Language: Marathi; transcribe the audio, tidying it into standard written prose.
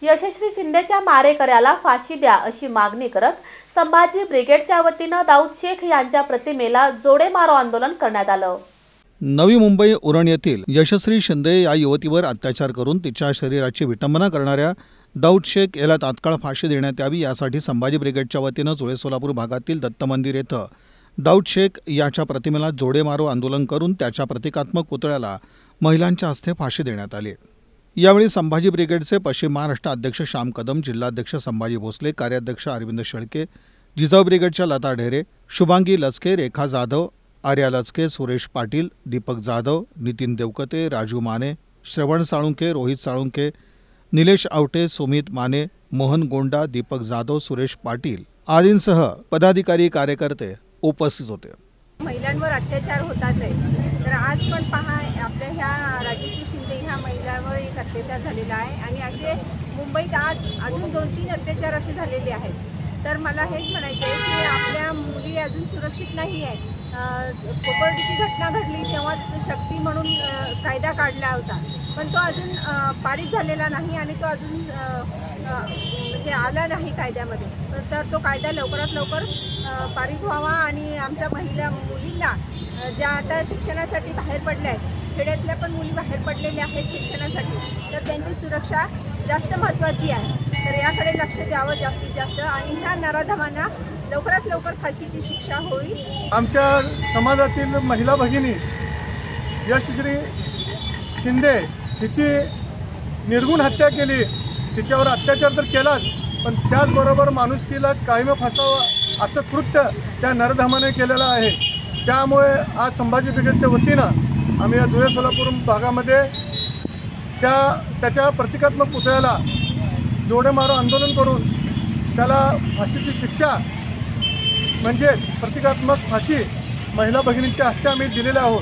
यशस्वी शिंदेच्या मारेकऱ्याला फाशी द्या अशी मागणी करत संभाजी ब्रिगेडच्या वतीने दाऊद शेख यांच्या प्रतिमेला जोडे मारो आंदोलन करण्यात आलं। नवी मुंबई उरण येथील यशस्वी शिंदे या युवतीवर अत्याचार करून तिच्या शरीराची विटंबना करणाऱ्या दाऊद शेख याला तात्काळ फाशी देण्यात यावी यासाठी संभाजी ब्रिगेडच्या वतीने जुळे सोलापूर भागातील दत्त मंदिर येथे दाऊद शेख याच्या प्रतिमेला जोडे मारो आंदोलन करून त्याच्या प्रतिकात्मक पुतळ्याला महिलांच्या हस्ते फाशी देण्यात आली। यावेळी संभाजी ब्रिगेडचे पश्चिम महाराष्ट्र अध्यक्ष श्याम कदम, जिल्हाध्यक्ष संभाजी भोसले, कार्याध्यक्ष अरविंद शेळके, जिजाऊ ब्रिगेडच्या लता ढेरे, शुभांगी लचके, रेखा जाधव, आर्या लचके, सुरेश पाटील, दीपक जाधव, नितीन देवकते, राजू माने, श्रवण साळुंके, रोहित साळुंके, निलेश आवटे, सुमित माने, मोहन गोंडा, दीपक जाधव, सुरेश पाटील आदींसह पदाधिकारी कार्यकर्ते उपस्थित होते। महिलांवर अत्याचार होतात आहे, तर आज पण पहा आपल्या ह्या राजेश्री शिंदे ह्या महिलांवर एक अत्याचार झालेला आहे आणि असे मुंबईत आज अजून 2-3 अत्याचार असे झालेले आहेत। तर मला हेच म्हणायचं आहे की आपल्या मुली अजून सुरक्षित नाही आहे। कोपर्डीची घटना घडली तेव्हा शक्ती म्हणून कायदा काढला होता, पण तो अजून पारित झालेला नाही आणि तो अजून म्हणजे आला नाही कायद्यामध्ये। तर तो कायदा लवकरात लवकर पारित व्हावा आणि आमच्या महिला मुलींना ज्या आता शिक्षणासाठी बाहेर पडल्या आहेत, खेड्यातल्या पण मुली बाहेर पडलेल्या आहेत शिक्षणासाठी, तर त्यांची सुरक्षा जास्त महत्त्वाची आहे। तर याकडे लक्ष द्यावं जास्तीत जास्त आणि ह्या नराधमांना लवकरात लवकर फाशीची शिक्षा होईल। आमच्या समाजातील महिला भगिनी यशस्वी शिंदे हिची निर्गुण हत्या केली, तिच्यावर अत्याचार तर केलाच, पण त्याचबरोबर माणुसकीला कायम फसावं असं कृत्य त्या नरधमाने केलेलं आहे। त्यामुळे आज संभाजी ब्रिगेडच्या वतीनं आम्ही या जुळे सोलापूर भागामध्ये त्याच्या प्रतिकात्मक पुतळ्याला जोडे मारो आंदोलन करून त्याला फाशीची शिक्षा म्हणजे प्रतिकात्मक फाशी महिला भगिनींच्या हस्ते आम्ही दिलेल्या आहोत।